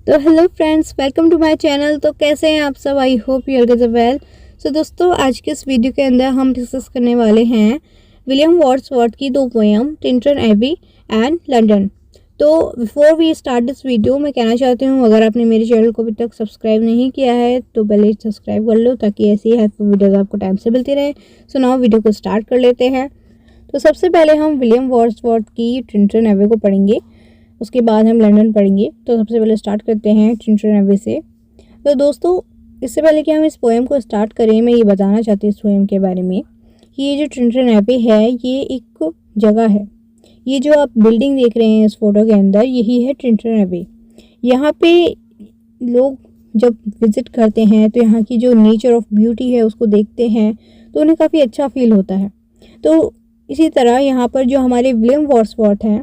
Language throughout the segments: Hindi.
तो hello friends, welcome to my channel. तो कैसे हैं आप सब? I hope you are get well. So दोस्तों, आज के इस वीडियो के अंदर हम डिस्कस करने वाले हैं विलियम वर्ड्सवर्थ की दो poem Tintern Abbey and London. तो before we start this video, मैं कहना चाहती हूँ अगर आपने मेरे चैनल को अभी तक सब्सक्राइब नहीं किया है तो पहले सब्सक्राइब कर लो ताकि ऐसी हेल्पफुल वीडियोज आपको टाइम से मिलती रहे। सो नाउ वीडियो को स्टार्ट कर लेते हैं। तो सबसे पहले हम विलियम वर्ड्सवर्थ की टिंटन एबी को पढ़ेंगे, उसके बाद हम लंदन पढ़ेंगे। तो सबसे पहले स्टार्ट करते हैं टिंटन एबी से। तो दोस्तों, इससे पहले कि हम इस पोएम को स्टार्ट करें, मैं ये बताना चाहती हूँ इस पोएम के बारे में कि ये जो टिंटन एबी है ये एक जगह है। ये जो आप बिल्डिंग देख रहे हैं इस फोटो के अंदर, यही है टिंटन एबी। यहाँ पे लोग जब विजिट करते हैं तो यहाँ की जो नेचर ऑफ ब्यूटी है उसको देखते हैं तो उन्हें काफ़ी अच्छा फील होता है। तो इसी तरह यहाँ पर जो हमारे विलियम वर्ड्सवर्थ हैं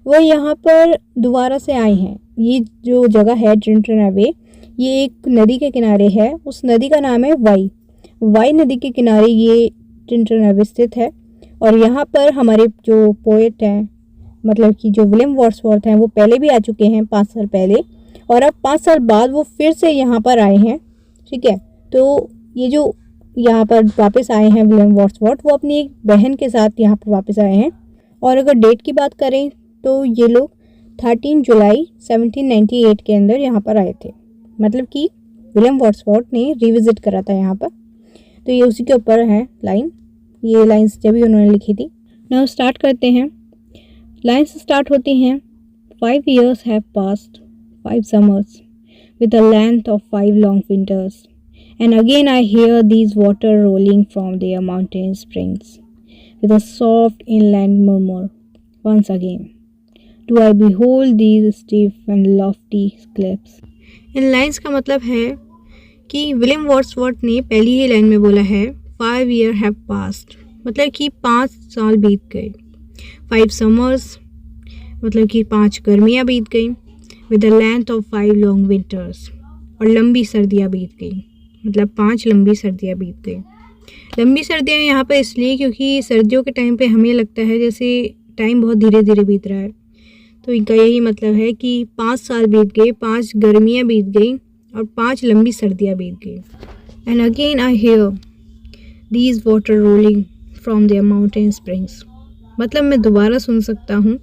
वो यहाँ पर दोबारा से आए हैं। ये जो जगह है टिंटन एबी, ये एक नदी के किनारे है। उस नदी का नाम है वाई नदी के किनारे ये टिंटन एबी स्थित है। और यहाँ पर हमारे जो पोएट हैं, मतलब कि जो विलियम वर्ड्सवर्थ हैं, वो पहले भी आ चुके हैं 5 साल पहले, और अब 5 साल बाद वो फिर से यहाँ पर आए हैं। ठीक है, तो ये जो यहाँ पर वापस आए हैं विलियम वर्ड्सवर्थ, वो अपनी एक बहन के साथ यहाँ पर वापस आए हैं। और अगर डेट की बात करें तो ये लोग 13 जुलाई 1798 के अंदर यहाँ पर आए थे। मतलब कि विलियम वर्ड्सवर्थ ने रिविजिट करा था यहाँ पर। तो ये उसी के ऊपर है लाइन, ये लाइंस जब भी उन्होंने लिखी थी। नाउ स्टार्ट करते हैं। लाइंस स्टार्ट होती हैं। 5 years have passed, 5 summers, with a length of 5 long winters, and again I hear these water rolling from their mountain springs, with a soft inland murmur. Once again do I behold these steep and lofty cliffs. In lines का मतलब है कि विलियम वर्ड्सवर्थ ने पहली ही लाइन में बोला है 5 years have passed, मतलब कि 5 साल बीत गए। 5 summers, मतलब कि 5 गर्मियाँ बीत गई। with a length of 5 long winters, और लंबी सर्दियाँ बीत गई, मतलब 5 लंबी सर्दियाँ बीत गई। लंबी सर्दियाँ यहाँ पर इसलिए क्योंकि सर्दियों के टाइम पे हमें लगता है जैसे टाइम बहुत धीरे धीरे बीत रहा है। तो इनका यही मतलब है कि 5 साल बीत गए, 5 गर्मियाँ बीत गई और 5 लंबी सर्दियाँ बीत गई। And again I hear these waters rolling from their mountain springs, मतलब मैं दोबारा सुन सकता हूँ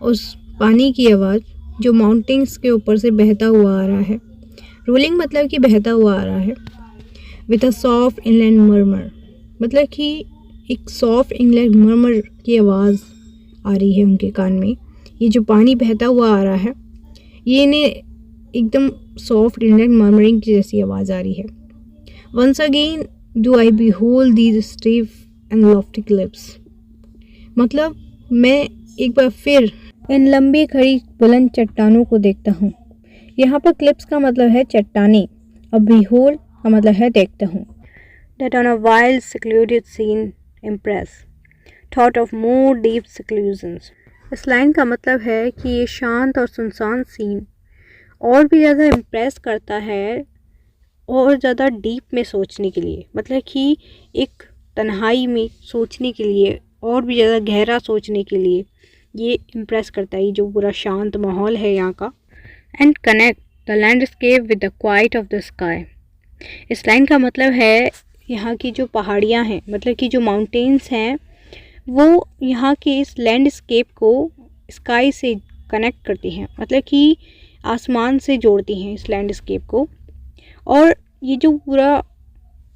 उस पानी की आवाज़ जो माउंटेन्स के ऊपर से बहता हुआ आ रहा है। रोलिंग मतलब कि बहता हुआ आ रहा है। With a soft inland murmur, मतलब कि एक सॉफ्ट इंग्लैंड मर्मर की आवाज़ आ रही है उनके कान में। ये जो पानी बहता हुआ आ रहा है ये इन्हें एकदम सॉफ्ट इंग्लैंड मर्मरिंग की जैसी आवाज़ आ रही है। Once again do I behold these steep and lofty cliffs, मतलब मैं एक बार फिर इन लंबी खड़ी बुलंद चट्टानों को देखता हूँ। यहाँ पर क्लिप्स का मतलब है चट्टानें, और behold का मतलब है देखता हूँ। That on a wild secluded scene impress, thought of more deep seclusions. इस लाइन का मतलब है कि ये शांत और सुनसान सीन और भी ज़्यादा इम्प्रेस करता है और ज़्यादा डीप में सोचने के लिए, मतलब कि एक तन्हाई में सोचने के लिए और भी ज़्यादा गहरा सोचने के लिए ये इम्प्रेस करता है, ये जो पूरा शांत माहौल है यहाँ का। And connect the landscape with the quite of the sky. इस लाइन का मतलब है यहाँ की जो पहाड़ियाँ हैं, मतलब कि जो माउंटेन्स हैं, वो यहाँ के इस लैंडस्केप को स्काई से कनेक्ट करती हैं, मतलब कि आसमान से जोड़ती हैं इस लैंडस्केप को। और ये जो पूरा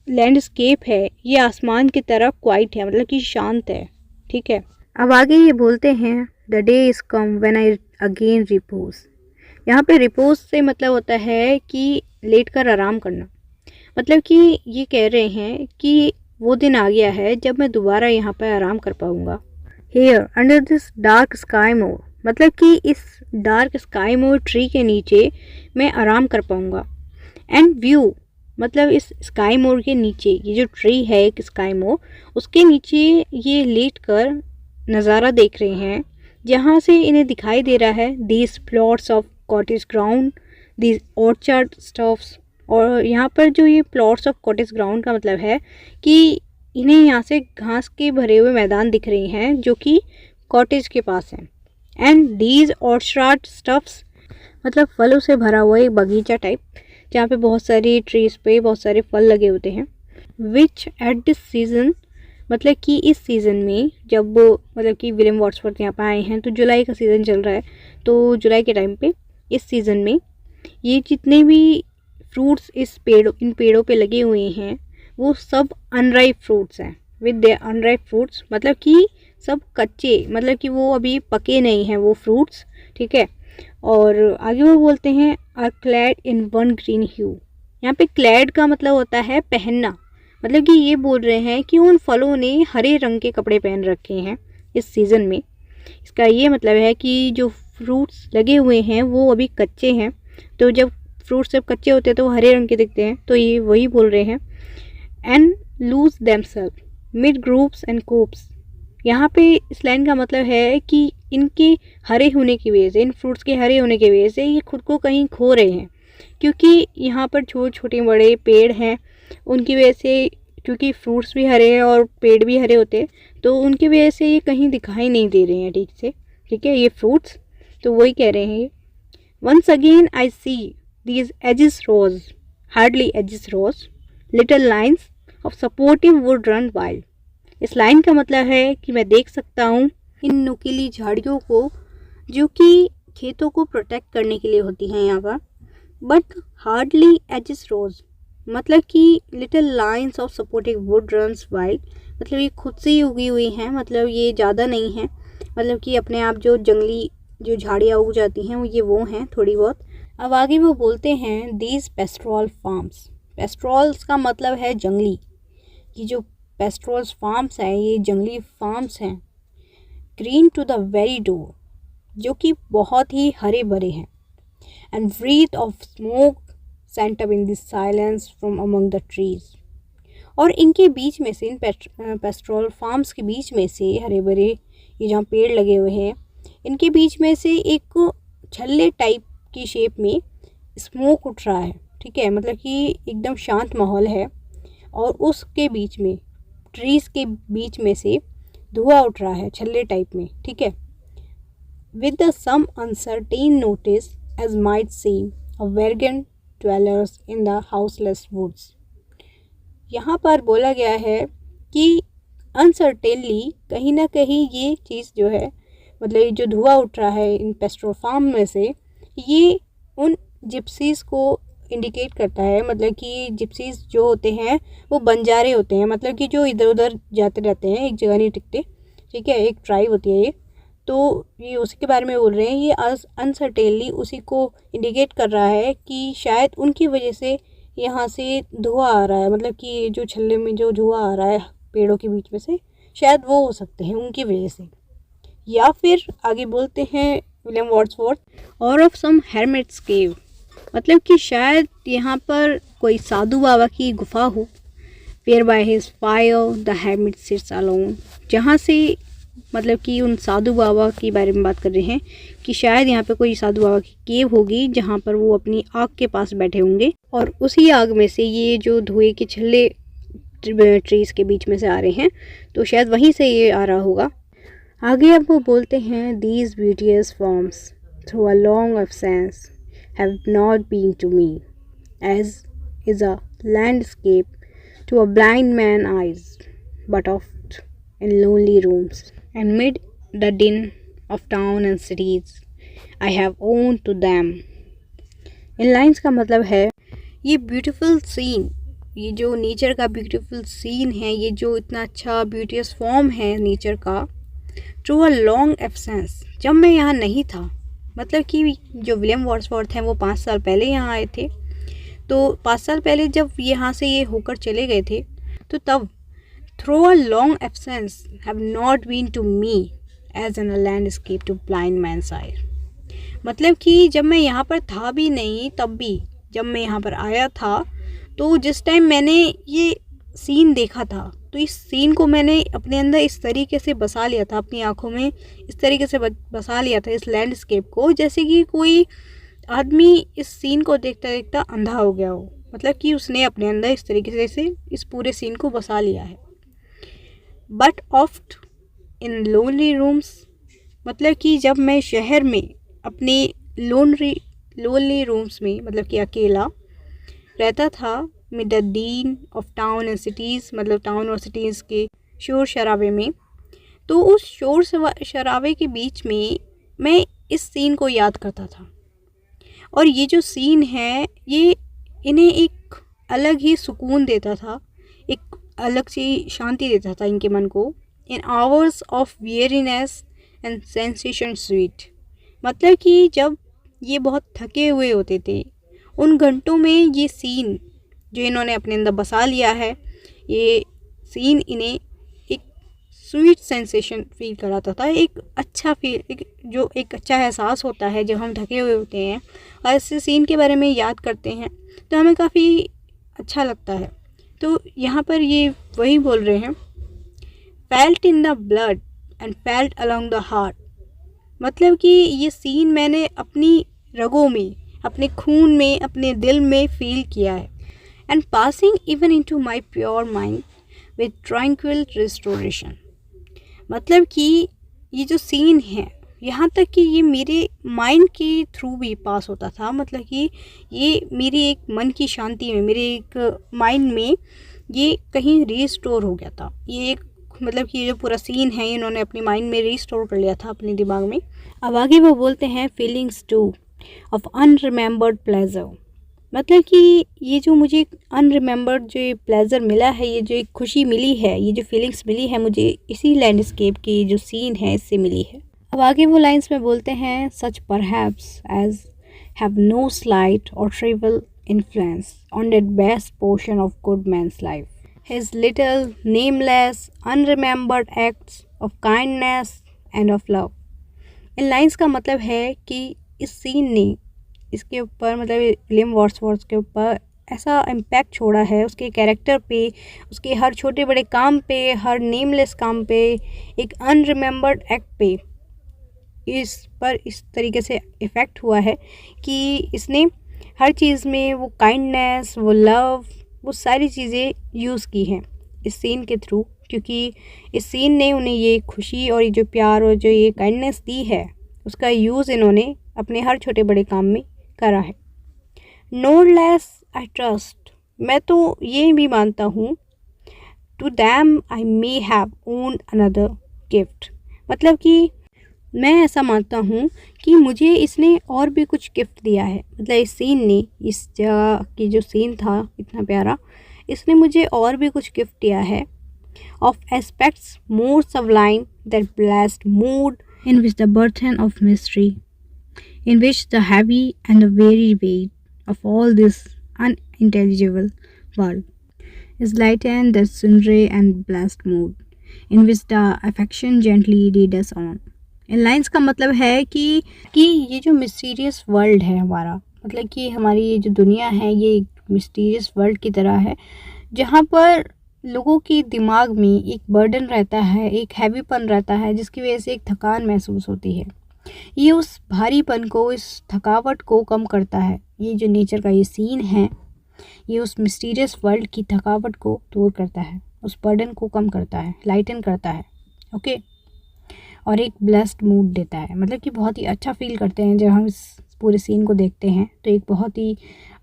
लैंडस्केप है ये आसमान की तरह क्वाइट है, मतलब कि शांत है। ठीक है, अब आगे ये बोलते हैं the day is come when I again repose. यहाँ पे रिपोज से मतलब होता है कि लेट कर आराम करना, मतलब कि ये कह रहे हैं कि वो दिन आ गया है जब मैं दोबारा यहाँ पर आराम कर पाऊँगा। Here under this dark sky more, मतलब कि इस डार्क स्काई मोर ट्री के नीचे मैं आराम कर पाऊँगा। एंड व्यू, मतलब इस स्काई मोर के नीचे, ये जो ट्री है एक स्काई मोर, उसके नीचे ये लेट कर नज़ारा देख रहे हैं जहाँ से इन्हें दिखाई दे रहा है these plots of cottage ground, these orchard stuffs. और यहाँ पर जो ये प्लॉट्स ऑफ कॉटेज ग्राउंड का मतलब है कि इन्हें यहाँ से घास के भरे हुए मैदान दिख रहे हैं जो कि कॉटेज के पास हैं। एंड दीज ऑर्चर्ड स्टफ्स, मतलब फलों से भरा हुआ एक बगीचा टाइप, जहाँ पे बहुत सारी ट्रीज पे बहुत सारे फल लगे होते हैं। विच एट दिस सीज़न, मतलब कि इस सीज़न में जब मतलब कि विलियम वर्ड्सवर्थ यहाँ पर आए हैं तो जुलाई का सीज़न चल रहा है, तो जुलाई के टाइम पे इस सीज़न में ये जितने भी फ्रूट्स इन पेड़ों पे लगे हुए हैं वो सब अनराइप फ्रूट्स हैं। विद देयर अनराइप फ्रूट्स, मतलब कि सब कच्चे, मतलब कि वो अभी पके नहीं हैं वो फ्रूट्स, ठीक है। और आगे वो बोलते हैं are clad in one green hue. यहाँ पे क्लैड का मतलब होता है पहनना, मतलब कि ये बोल रहे हैं कि उन फलों ने हरे रंग के कपड़े पहन रखे हैं इस सीज़न में। इसका ये मतलब है कि जो फ्रूट्स लगे हुए हैं वो अभी कच्चे हैं, तो जब फ्रूट्स जब कच्चे होते हैं तो वो हरे रंग के दिखते हैं, तो ये वही बोल रहे हैं। And lose themselves mid groups and coops. यहाँ पे इस लाइन का मतलब है कि इनके हरे होने की वजह से, इन फ्रूट्स के हरे होने की वजह से ये खुद को कहीं खो रहे हैं, क्योंकि यहाँ पर छोटे बड़े पेड़ हैं, उनकी वजह से, क्योंकि फ्रूट्स भी हरे हैं और पेड़ भी हरे होते हैं, तो उनकी वजह से ये कहीं दिखाई नहीं दे रहे हैं ठीक से, ठीक है, ये फ्रूट्स। तो वही कह रहे हैं ये। Once again I see these hedgerows, hardly hedgerows, little lines of sportive wood run wild. इस लाइन का मतलब है कि मैं देख सकता हूँ इन नुकीली झाड़ियों को जो कि खेतों को प्रोटेक्ट करने के लिए होती हैं यहाँ पर, बट हार्डली एजिस रोज, मतलब कि little lines of sportive would runs wild, मतलब ये खुद से ही उगी हुई हैं, मतलब ये ज़्यादा नहीं है, मतलब कि अपने आप जो जंगली जो झाड़ियाँ उग जाती हैं वो हैं थोड़ी बहुत। अब आगे वो बोलते हैं दीज पेस्ट्रोल फार्म्स। पेस्ट्रोल्स का मतलब है जंगली, ये जो पेस्ट्रोल्स फार्म्स हैं ये जंगली फार्म्स हैं। Green to the very door, जो कि बहुत ही हरे भरे हैं। And breath of smoke sent up in this silence from among the trees. और इनके बीच में से, इन पेस्ट्रोल फार्म्स के बीच में से, हरे भरे ये जहाँ पेड़ लगे हुए हैं इनके बीच में से एक छल्ले टाइप की शेप में स्मोक उठ रहा है, ठीक है, मतलब कि एकदम शांत माहौल है, और उसके बीच में ट्रीज़ के बीच में से धुआं उठ रहा है छल्ले टाइप में, ठीक है। With the some uncertain notice as might seem a vagrant dwellers in the houseless woods. यहाँ पर बोला गया है कि अनसर्टेनली, कहीं ना कहीं ये चीज़ जो है, मतलब ये जो धुआं उठ रहा है इन पेस्ट्रोल फार्म में से, ये उन जिप्सीज़ को इंडिकेट करता है, मतलब कि जिप्सीज़ जो होते हैं वो बंजारे होते हैं, मतलब कि जो इधर उधर जाते रहते हैं, एक जगह नहीं टिकते, ठीक है, एक ट्राइब होती है ये, तो ये उसी के बारे में बोल रहे हैं। ये अनसर्टेनली उसी को इंडिकेट कर रहा है कि शायद उनकी वजह से यहाँ से धुआं आ रहा है, मतलब कि जो छल्ले में जो धुआं आ रहा है पेड़ों के बीच में से, शायद वो हो सकते हैं उनकी वजह से। या फिर आगे बोलते हैं विलियम वर्ड्सवर्थ, और ऑफ सम हेरमिट्स केव, मतलब कि शायद यहाँ पर कोई साधु बाबा की गुफा हो। Where by his fire the hermit sits alone, जहाँ से, मतलब कि उन साधु बाबा के बारे में बात कर रहे हैं कि शायद यहाँ पे कोई साधु बाबा की केव होगी जहाँ पर वो अपनी आग के पास बैठे होंगे, और उसी आग में से ये जो धुएं के छल्ले ट्रीज के बीच में से आ रहे हैं, तो शायद वहीं से ये आ रहा होगा। आगे अब वो बोलते हैं these beauteous forms through a long absence have not been to me as is a landscape to a blind man eyes, but oft in lonely rooms and mid the din of town and cities I have owned to them। In lines का मतलब है ये ब्यूटीफुल सीन, ये जो नेचर का ब्यूटीफुल सीन है, ये जो इतना अच्छा ब्यूटीफुल फॉर्म है नेचर का, थ्रू अ लॉन्ग एब्सेंस, जब मैं यहाँ नहीं था, मतलब कि जो विलियम वर्ड्सवर्थ हैं वो 5 साल पहले यहाँ आए थे, तो 5 साल पहले जब यहाँ से ये होकर चले गए थे, तो तब through a long absence have not been to me as in a landscape to blind man's eye। मतलब कि जब मैं यहाँ पर था भी नहीं, तब भी जब मैं यहाँ पर आया था, तो जिस टाइम मैंने ये सीन देखा था, तो इस सीन को मैंने अपने अंदर इस तरीके से बसा लिया था, अपनी आँखों में इस तरीके से बसा लिया था इस लैंडस्केप को, जैसे कि कोई आदमी इस सीन को देखता देखता अंधा हो गया हो, मतलब कि उसने अपने अंदर इस तरीके से इस पूरे सीन को बसा लिया है। But oft in lonely rooms, मतलब कि जब मैं शहर में अपने लोनली रूम्स में, मतलब कि अकेला रहता था mid the dean of town and cities, मतलब टाउन और सिटीज़ के शोर शराबे में। तो उस शोर शराबे के बीच में मैं इस सीन को याद करता था, और ये जो सीन है ये इन्हें एक अलग ही सुकून देता था, एक अलग सी शांति देता था इनके मन को। In hours of weariness and sensation sweet, मतलब कि जब ये बहुत थके हुए होते थे, उन घंटों में ये सीन जो इन्होंने अपने अंदर बसा लिया है, ये सीन इन्हें एक स्वीट सेंसेशन फील कराता था, एक अच्छा एक अच्छा एहसास होता है जब हम थके हुए होते हैं और ऐसे सीन के बारे में याद करते हैं तो हमें काफ़ी अच्छा लगता है। तो यहाँ पर ये वही बोल रहे हैं, felt in the blood and felt along the heart, मतलब कि ये सीन मैंने अपनी रगों में, अपने खून में, अपने दिल में फील किया है। And passing even into my pure mind with tranquil restoration, मतलब कि ये जो सीन है यहाँ तक कि ये मेरे माइंड के थ्रू भी पास होता था, मतलब कि ये मेरी एक मन की शांति में, मेरे एक माइंड में ये कहीं रीस्टोर हो गया था। ये एक मतलब कि ये जो पूरा सीन है इन्होंने अपनी माइंड में रीस्टोर कर लिया था अपने दिमाग में। अब आगे वो बोलते हैं feelings two of unremembered pleasure, मतलब कि ये जो मुझे अनरिमेंबर्ड जो प्लेजर मिला है, ये जो एक खुशी मिली है, ये जो फीलिंग्स मिली है मुझे इसी लैंडस्केप की जो सीन है इससे मिली है। अब आगे वो लाइंस में बोलते हैं, such perhaps as have no slight or trivial influence on that best portion of good man's life, his little nameless unremembered acts of kindness and of love। In lines का मतलब है कि इस सीन ने इसके ऊपर, मतलब विलियम वर्ड्सवर्थ के ऊपर ऐसा इम्पैक्ट छोड़ा है, उसके कैरेक्टर पे, उसके हर छोटे बड़े काम पे, हर नेमलेस काम पे, एक अनरिमेंबर्ड एक्ट पे इस पर इस तरीके से इफ़ेक्ट हुआ है कि इसने हर चीज़ में वो काइंडनेस, वो लव, वो सारी चीज़ें यूज़ की हैं इस सीन के थ्रू, क्योंकि इस सीन ने उन्हें ये खुशी और ये जो प्यार और जो ये काइंडनेस दी है उसका यूज़ इन्होंने अपने हर छोटे बड़े काम में करा है। नो लेस आई ट्रस्ट, मैं तो ये भी मानता हूँ, to them I may have owed another gift, मतलब कि मैं ऐसा मानता हूँ कि मुझे इसने और भी कुछ गिफ्ट दिया है, मतलब इस सीन ने, इस जगह की जो सीन था इतना प्यारा, इसने मुझे और भी कुछ गिफ्ट दिया है। Of aspects more sublime that blessed mood in which the burden of mystery, in which the heavy and the very weight of all this unintelligible world is lightened that सुनरे and blessed mood in which the affection gently lead us on. इन लाइंस का मतलब है कि ये जो मिस्टीरियस वर्ल्ड है हमारा, मतलब कि हमारी ये जो दुनिया है ये एक मिस्टीरियस वर्ल्ड की तरह है, जहाँ पर लोगों के दिमाग में एक बर्डन रहता है, एक हैवीपन रहता है, जिसकी वजह से एक थकान महसूस होती है। ये उस भारीपन को, इस थकावट को कम करता है। ये जो नेचर का ये सीन है ये उस मिस्टीरियस वर्ल्ड की थकावट को दूर करता है, उस बर्डन को कम करता है, लाइटन करता है, ओके, और एक ब्लेस्ड मूड देता है, मतलब कि बहुत ही अच्छा फील करते हैं जब हम इस पूरे सीन को देखते हैं, तो एक बहुत ही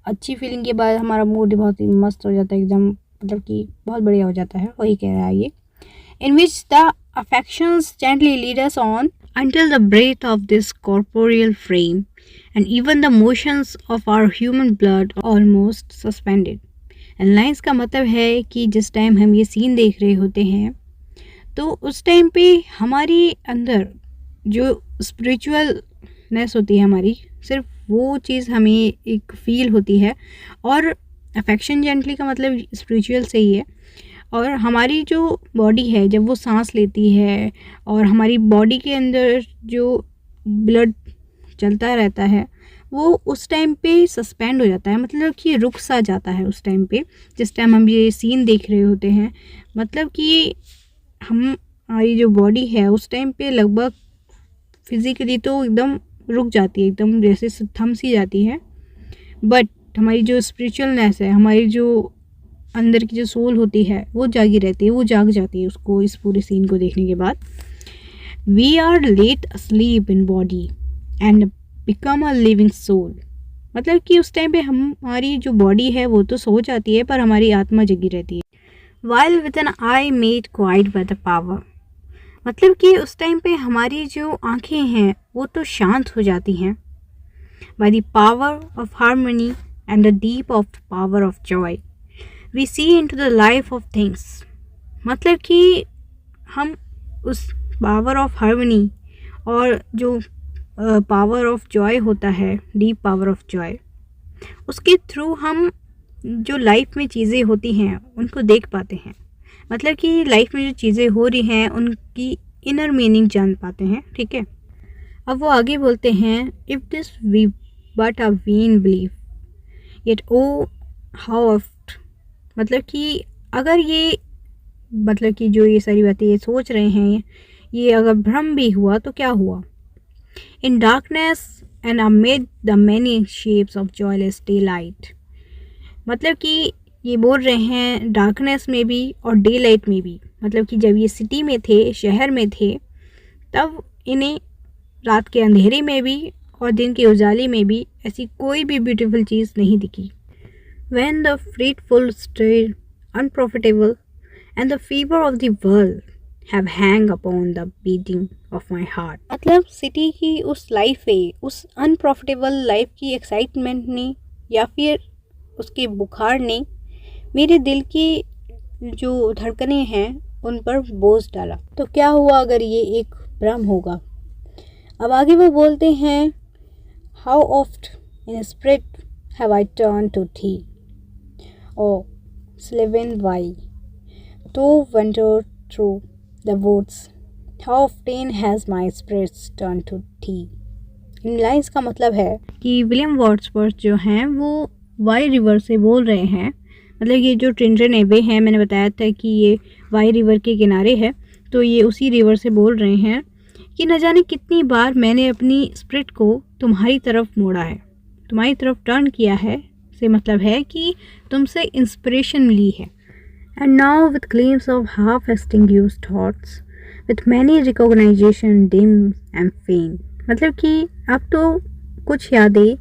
अच्छी फीलिंग के बाद हमारा मूड बहुत ही मस्त हो जाता है एकदम, मतलब कि बहुत बढ़िया हो जाता है, वही कह रहा है ये। In which the affections gently lead us on until the breath of this corporeal frame and even the motions of our human blood almost suspended। And lines का मतलब है कि जिस टाइम हम ये सीन देख रहे होते हैं तो उस टाइम पे हमारे अंदर जो स्पिरिचुअलनेस होती है हमारी, सिर्फ वो चीज़ हमें एक फील होती है, और अफेक्शन जेंटली का मतलब स्पिरिचुअल से ही है। और हमारी जो बॉडी है जब वो सांस लेती है और हमारी बॉडी के अंदर जो ब्लड चलता रहता है वो उस टाइम पे सस्पेंड हो जाता है, मतलब कि रुक सा जाता है उस टाइम पे, जिस टाइम हम ये सीन देख रहे होते हैं। मतलब कि हमारी जो बॉडी है उस टाइम पे लगभग फिज़िकली तो एकदम रुक जाती है, एकदम जैसे थम सी जाती है, बट हमारी जो स्पिरिचुअलनेस है, हमारी जो अंदर की जो सोल होती है वो जागी रहती है, वो जाग जाती है उसको इस पूरे सीन को देखने के बाद। We are laid asleep in body and become a living soul मतलब कि उस टाइम पे हमारी जो बॉडी है वो तो सो जाती है पर हमारी आत्मा जगी रहती है। While with an eye made quiet by the power, मतलब कि उस टाइम पे हमारी जो आंखें हैं वो तो शांत हो जाती हैं by the power of harmony and the deep of power of joy we see into the life of things. मतलब कि हम उस पावर ऑफ हार्मनी और जो पावर ऑफ जॉय होता है, डीप पावर ऑफ जॉय, उसके थ्रू हम जो लाइफ में चीज़ें होती हैं उनको देख पाते हैं। मतलब कि लाइफ में जो चीज़ें हो रही हैं उनकी इनर मीनिंग जान पाते हैं। ठीक है, अब वो आगे बोलते हैं, if this we but a vain belief yet oh how oft, मतलब कि अगर ये, मतलब कि जो ये सारी बातें ये सोच रहे हैं ये अगर भ्रम भी हुआ तो क्या हुआ। In darkness and amid the many shapes of joyless daylight, मतलब कि ये बोल रहे हैं डार्कनेस में भी और डे लाइट में भी। मतलब कि जब ये सिटी में थे, शहर में थे, तब इन्हें रात के अंधेरे में भी और दिन के उजाले में भी ऐसी कोई भी ब्यूटीफुल चीज़ नहीं दिखी। When the fretful stir, unprofitable and the fever of the world have hang upon the beating of my heart, मतलब सिटी की उस लाइफ पे, उस अनप्रॉफिटेबल लाइफ की एक्साइटमेंट ने या फिर उसके बुखार ने मेरे दिल की जो धड़कनें हैं उन पर बोझ डाला। तो क्या हुआ अगर ये एक भ्रम होगा। अब आगे वो बोलते हैं, how oft in spirit have I turn to thee O sylvan Wye to wander through the woods, how often has my spirits turned to thee। In lines का मतलब है कि विलियम वर्ड्सवर्थ जो हैं वो वाई रिवर से बोल रहे हैं। मतलब ये जो ट्रिंटन एबे है, मैंने बताया था कि ये वाई रिवर के किनारे है, तो ये उसी रिवर से बोल रहे हैं कि न जाने कितनी बार मैंने अपनी स्पिरिट को तुम्हारी तरफ मोड़ा है, तुम्हारी तरफ टर्न किया है, से मतलब है कि तुमसे इंस्पिरेशन ली है। And now with gleams of half-extinguished thoughts, with many recognition dim and faint, मतलब कि अब तो कुछ यादें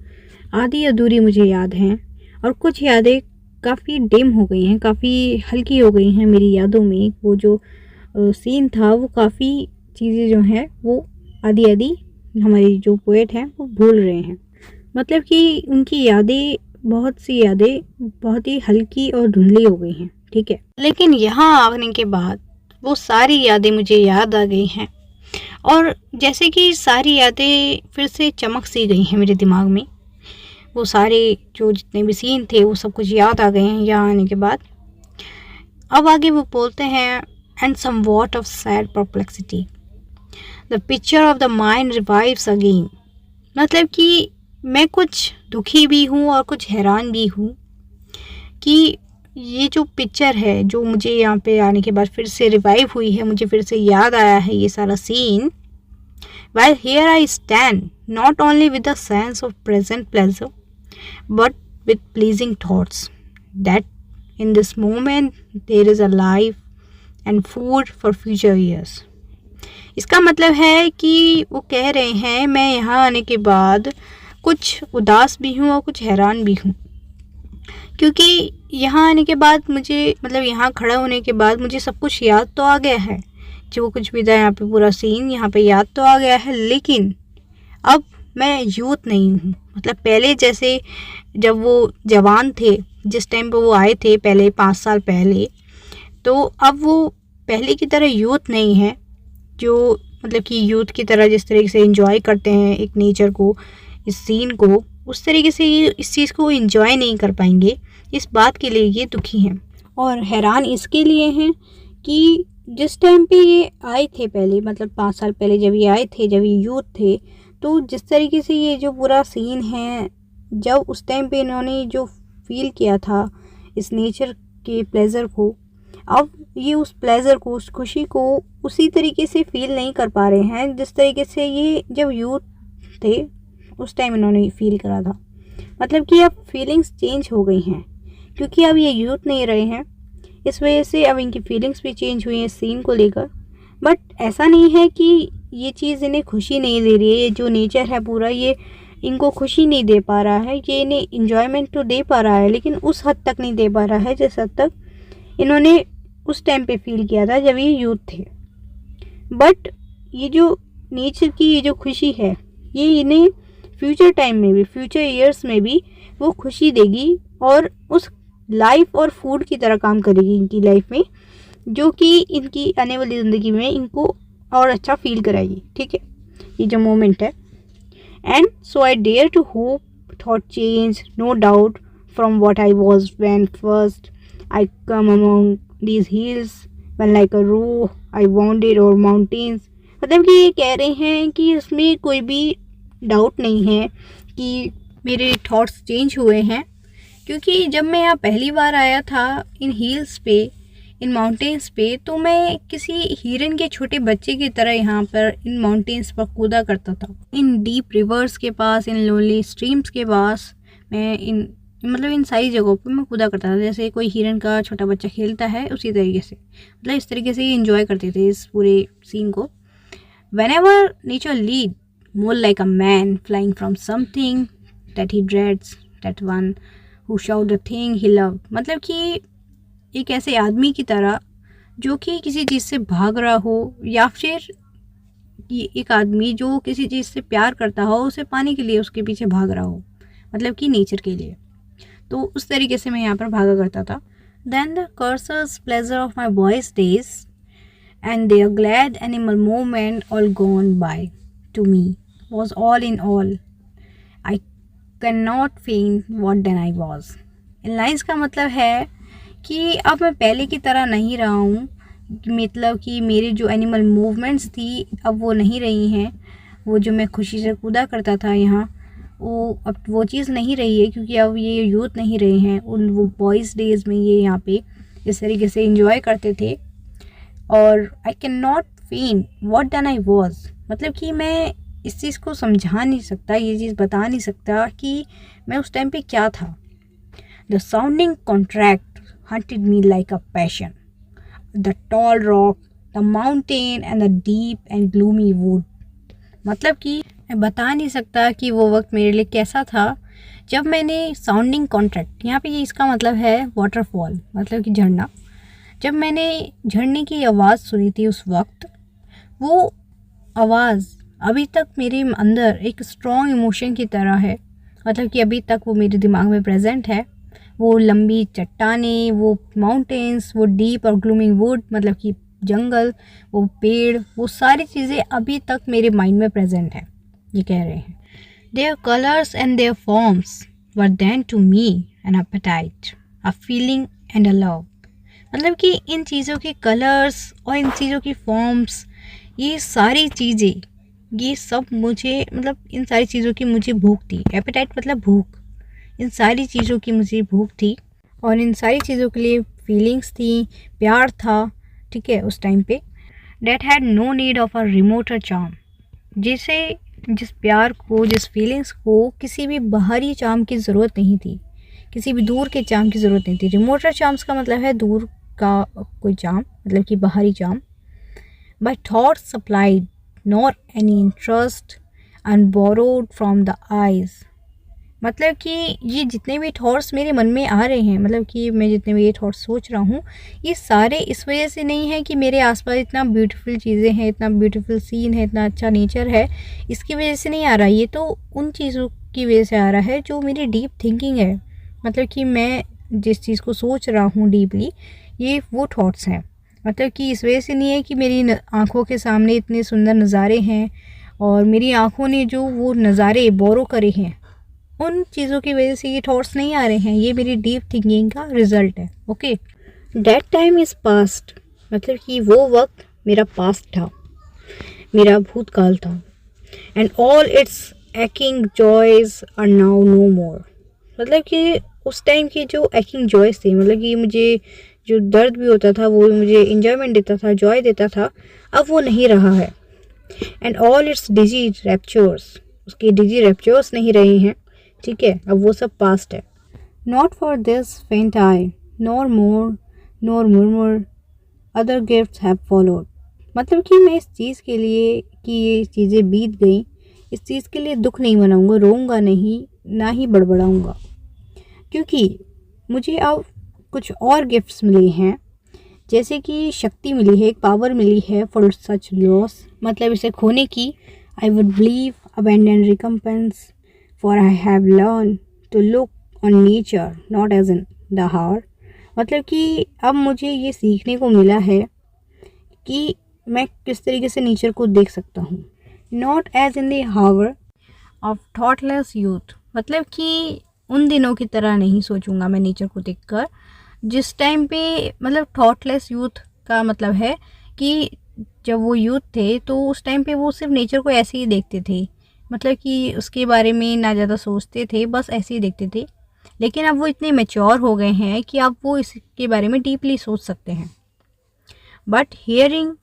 आधी अधूरी मुझे याद हैं और कुछ यादें काफ़ी डिम हो गई हैं, काफ़ी हल्की हो गई हैं मेरी यादों में। वो जो सीन था वो काफ़ी चीज़ें जो हैं वो आधी आधी हमारी जो पोएट हैं वो भूल रहे हैं। मतलब कि उनकी यादें, बहुत सी यादें बहुत ही हल्की और धुंधली हो गई हैं। ठीक है, लेकिन यहाँ आने के बाद वो सारी यादें मुझे याद आ गई हैं और जैसे कि सारी यादें फिर से चमक सी गई हैं मेरे दिमाग में। वो सारे जो जितने भी सीन थे वो सब कुछ याद आ गए हैं यहाँ आने के बाद। अब आगे वो बोलते हैं, and somewhat of sad perplexity the picture of the mind revives again, मतलब कि मैं कुछ दुखी भी हूँ और कुछ हैरान भी हूँ कि ये जो पिक्चर है जो मुझे यहाँ पे आने के बाद फिर से रिवाइव हुई है, मुझे फिर से याद आया है ये सारा scene. While here I stand, not only with a sense of present pleasure, but with pleasing thoughts that in this moment there is a life and food for future years। इसका मतलब है कि वो कह रहे हैं मैं यहाँ आने के बाद कुछ उदास भी हूँ और कुछ हैरान भी हूँ, क्योंकि यहाँ आने के बाद मुझे, मतलब यहाँ खड़ा होने के बाद मुझे सब कुछ याद तो आ गया है, जो कुछ भी था यहाँ पे पूरा सीन यहाँ पे याद तो आ गया है, लेकिन अब मैं यूथ नहीं हूँ। मतलब पहले जैसे जब वो जवान थे, जिस टाइम पे वो आए थे पहले 5 साल पहले, तो अब वो पहले की तरह यूथ नहीं है, जो मतलब कि यूथ की तरह जिस तरीके से एंजॉय करते हैं एक नेचर को, इस सीन को, उस तरीके से ये इस चीज़ को एंजॉय नहीं कर पाएंगे। इस बात के लिए ये दुखी हैं और हैरान इसके लिए हैं कि जिस टाइम पे ये आए थे पहले, मतलब 5 साल पहले जब ये आए थे, जब ये यूथ थे, तो जिस तरीके से ये जो पूरा सीन है, जब उस टाइम पे इन्होंने जो फील किया था इस नेचर के प्लेज़र को, अब ये उस प्लेज़र को, उस खुशी को उसी तरीके से फील नहीं कर पा रहे हैं जिस तरीके से ये जब यूथ थे उस टाइम इन्होंने फील करा था। मतलब कि अब फीलिंग्स चेंज हो गई हैं, क्योंकि अब ये यूथ नहीं रहे हैं, इस वजह से अब इनकी फीलिंग्स भी चेंज हुई हैं इस सीन को लेकर। बट ऐसा नहीं है कि ये चीज़ इन्हें खुशी नहीं दे रही है। ये जो नेचर है पूरा, ये इनको खुशी नहीं दे पा रहा है, ये इन्हें इंजॉयमेंट तो दे पा रहा है लेकिन उस हद तक नहीं दे पा रहा है जिस हद तक इन्होंने उस टाइम पे फील किया था जब ये यूथ थे। बट ये जो नेचर की ये जो खुशी है ये इन्हें फ्यूचर टाइम में भी, फ्यूचर ईयर्स में भी वो खुशी देगी और उस लाइफ और फूड की तरह काम करेगी इनकी लाइफ में, जो कि इनकी आने वाली ज़िंदगी में इनको और अच्छा फील कराएगी। ठीक है, ये जो मोमेंट है। And so I dare to hope thought change no doubt from what I was when first I come among these hills when like a roe I wanted o'er mountains. मतलब कि ये कह रहे हैं कि इसमें कोई भी डाउट नहीं है कि मेरे थॉट्स चेंज हुए हैं, क्योंकि जब मैं यहाँ पहली बार आया था इन हिल्स पे, इन माउंटेन्स पे, तो मैं किसी हिरन के छोटे बच्चे की तरह यहाँ पर इन माउंटेन्स पर कूदा करता था। इन डीप रिवर्स के पास, इन लोनली स्ट्रीम्स के पास मैं इन सारी जगहों पे मैं कूदा करता था जैसे कोई हिरन का छोटा बच्चा खेलता है उसी तरीके से। मतलब इस तरीके से ही इंजॉय करते थे इस पूरे सीन को। Whenever nature lead, more like a man flying from something that he dreads, that one who shout the thing he loved। मतलब कि एक ऐसे आदमी की तरह जो कि किसी चीज़ से भाग रहा हो, या फिर एक आदमी जो किसी चीज़ से प्यार करता हो, उसे पाने के लिए उसके पीछे भाग रहा हो, मतलब कि नेचर के लिए। तो उस तरीके से मैं यहाँ पर भागा करता था। Then the cursor's pleasure of my boys days and their glad animal movement all gone by to me was all in all I cannot faint what then I was। In lines का मतलब है कि अब मैं पहले की तरह नहीं रहा हूँ, मतलब कि मेरी जो एनिमल मूवमेंट्स थी अब वो नहीं रही हैं। वो जो मैं खुशी से कूदा करता था यहाँ, वो अब वो चीज़ नहीं रही है, क्योंकि अब ये यूथ नहीं रहे हैं। वो बॉयज़ डेज़ में ये यहाँ पे इस तरीके से इंजॉय करते थे। और I can not feel what then I was, मतलब कि मैं इस चीज़ को समझा नहीं सकता, ये चीज़ बता नहीं सकता कि मैं उस टाइम पे क्या था। The sounding contract haunted me like a passion, the tall rock, the mountain and the deep and gloomy wood. मतलब कि मैं बता नहीं सकता कि वो वक्त मेरे लिए कैसा था जब मैंने साउंडिंग कॉन्ट्रैक्ट, यहाँ पे ये इसका मतलब है वाटरफॉल, मतलब कि झरना। जब मैंने झरने की आवाज़ सुनी थी उस वक्त, वो आवाज़ अभी तक मेरे अंदर एक स्ट्रॉन्ग इमोशन की तरह है, मतलब कि अभी तक वो मेरे दिमाग में प्रेजेंट है। वो लंबी चट्टानें, वो माउंटेन्स, वो डीप और ग्लूमिंग वुड, मतलब कि जंगल, वो पेड़, वो सारी चीज़ें अभी तक मेरे माइंड में प्रेजेंट है। ये कह रहे हैं their colours and their forms were then to me an appetite, a feeling and a love. मतलब कि इन चीज़ों के कलर्स और इन चीज़ों की फॉर्म्स, ये सारी चीज़ें, ये सब मुझे, मतलब इन सारी चीज़ों की मुझे भूख थी। एपेटाइट मतलब भूख। इन सारी चीज़ों की मुझे भूख थी और इन सारी चीज़ों के लिए फीलिंग्स थी, प्यार था। ठीक है, उस टाइम पे that had no need of a remoter charm, जिस प्यार को, जिस फीलिंग्स को किसी भी बाहरी चार्म की ज़रूरत नहीं थी, किसी भी दूर के चार्म की ज़रूरत नहीं थी। रिमोटर चार्म्स का मतलब है दूर का कोई चार्म, मतलब कि बाहरी charm. My thoughts supplied nor any interest unborrowed from the eyes। मतलब कि ये जितने भी थॉट्स मेरे मन में आ रहे हैं, मतलब कि मैं जितने भी ये थॉट्स सोच रहा हूँ, ये सारे इस वजह से नहीं है कि मेरे आसपास इतना ब्यूटीफुल चीज़ें हैं, इतना ब्यूटीफुल सीन है, इतना अच्छा नेचर है, इसकी वजह से नहीं आ रहा। ये तो उन चीज़ों की वजह से आ रहा है जो मेरी डीप थिंकिंग है, मतलब कि मैं जिस चीज़ को सोच रहा हूँ डीपली, ये वो थॉट्स हैं। मतलब कि इस वजह से नहीं है कि मेरी आँखों के सामने इतने सुंदर नज़ारे हैं और मेरी आँखों ने जो वो नज़ारे बोरो करे हैं, उन चीज़ों की वजह से ये थॉट्स नहीं आ रहे हैं। ये मेरी डीप थिंकिंग का रिजल्ट है। Okay, that time is past, मतलब कि वो वक्त मेरा पास्ट था, मेरा भूतकाल था। And all its aching joys are now no more. मतलब कि उस टाइम की जो एक्किंग जॉयज़ थी, मतलब कि मुझे जो दर्द भी होता था वो मुझे इंजॉयमेंट देता था, जॉय देता था, अब वो नहीं रहा है। And all its dizzy raptures, उसके डिजी रैप्चर्स नहीं रहे हैं। ठीक है, अब वो सब पास्ट है। Not for this faint I nor mourn nor murmur other gifts have followed. मतलब कि मैं इस चीज़ के लिए कि ये चीज़ें बीत गई, इस चीज़ के लिए दुख नहीं मनाऊंगा, रोऊंगा नहीं, ना ही बड़बड़ाऊंगा, क्योंकि मुझे अब कुछ और गिफ्ट्स मिले हैं, जैसे कि शक्ति मिली है, एक पावर मिली है फॉर सच लॉस, मतलब इसे खोने की। I would believe abandon recompense for I have learn to look on nature not as in the hour, मतलब कि अब मुझे ये सीखने को मिला है कि मैं किस तरीके से नेचर को देख सकता हूँ, not as in the hour of thoughtless youth, मतलब कि उन दिनों की तरह नहीं सोचूंगा मैं नेचर को देखकर जिस टाइम पे, मतलब थॉटलेस यूथ का मतलब है कि जब वो यूथ थे तो उस टाइम पे वो सिर्फ नेचर को ऐसे ही देखते थे, मतलब कि उसके बारे में ना ज़्यादा सोचते थे, बस ऐसे ही देखते थे। लेकिन अब वो इतने मैच्योर हो गए हैं कि अब वो इसके बारे में डीपली सोच सकते हैं। But hearing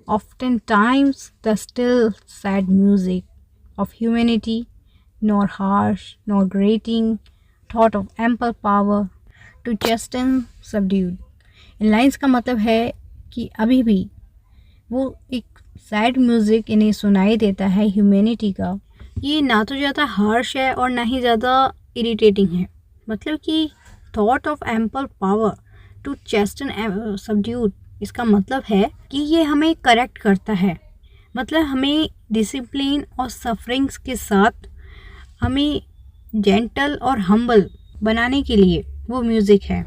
oftentimes the still sad music of humanity, nor harsh nor grating thought of ample power to chasten subdued. इन लाइन्स का मतलब है कि अभी भी वो एक सैड म्यूज़िक इन्हें सुनाई देता है ह्यूमैनिटी का। ये ना तो ज़्यादा हार्श है और ना ही ज़्यादा इरिटेटिंग है, मतलब कि thought of ample power to chasten subdued, इसका मतलब है कि ये हमें करेक्ट करता है, मतलब हमें डिसिप्लिन और सफरिंग्स के साथ हमें जेंटल और हम्बल बनाने के लिए वो म्यूज़िक है।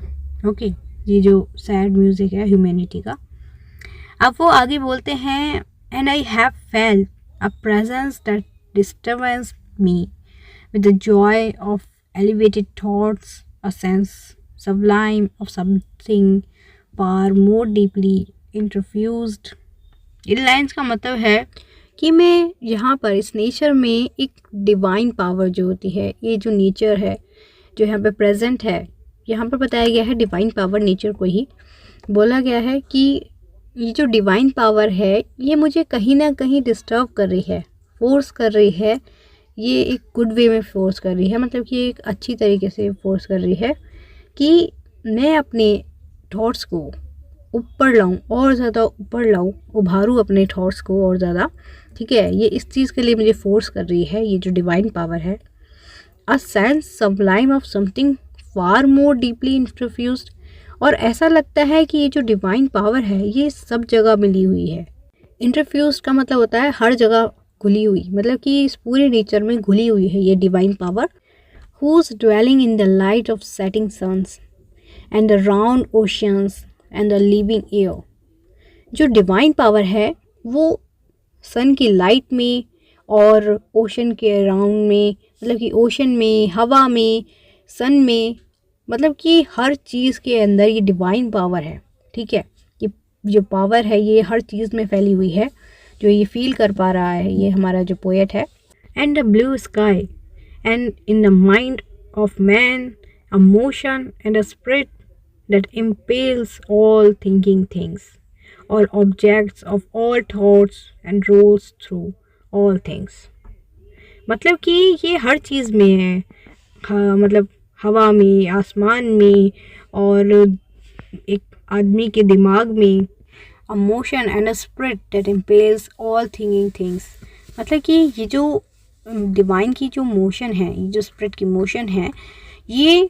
ओके, ये जो सैड म्यूज़िक है ह्यूमैनिटी का। अब वो आगे बोलते हैं, and I have felt a presence that disturbs me with the Joy of elevated thoughts, a sense sublime of something far more deeply interfused। In lines का मतलब है कि मैं यहाँ पर इस नेचर में एक डिवाइन पावर जो होती है, ये जो नेचर है जो यहाँ पे प्रेजेंट है, यहाँ पर बताया गया है डिवाइन पावर, नेचर को ही बोला गया है कि ये जो डिवाइन पावर है ये मुझे कहीं ना कहीं डिस्टर्ब कर रही है, फोर्स कर रही है, ये एक गुड वे में फोर्स कर रही है, मतलब कि एक अच्छी तरीके से फोर्स कर रही है कि मैं अपने थॉट्स को ऊपर लाऊं, और ज़्यादा ऊपर लाऊं, उभारूं अपने थॉट्स को और ज़्यादा। ठीक है, ये इस चीज़ के लिए मुझे फोर्स कर रही है ये जो डिवाइन पावर है। A sense sublime of something far more deeply interfused, और ऐसा लगता है कि ये जो डिवाइन पावर है ये सब जगह मिली हुई है। इंटरफ्यूज्ड का मतलब होता है हर जगह घुली हुई, मतलब कि इस पूरे नेचर में घुली हुई है ये divine power. Who's dwelling in the light of setting suns and the round oceans and the living air। जो डिवाइन पावर है वो सन की लाइट में और ओशन के राउंड में, मतलब कि ओशन में, हवा में, सन में, मतलब कि हर चीज़ के अंदर ये डिवाइन पावर है। ठीक है, ये जो पावर है ये हर चीज़ में फैली हुई है, जो ये फील कर पा रहा है ये हमारा जो पोएट है। And the blue sky and in the mind of man a motion and a spirit that impels all thinking things, all objects of all thoughts and rolls through all things। मतलब कि ये हर चीज़ में है, हाँ, मतलब हवा में, आसमान में, और एक आदमी के दिमाग में। a motion and a spirit that impels all thinking things, मतलब कि ये जो डिवाइन की जो मोशन है, ये जो स्पिरिट की मोशन है, ये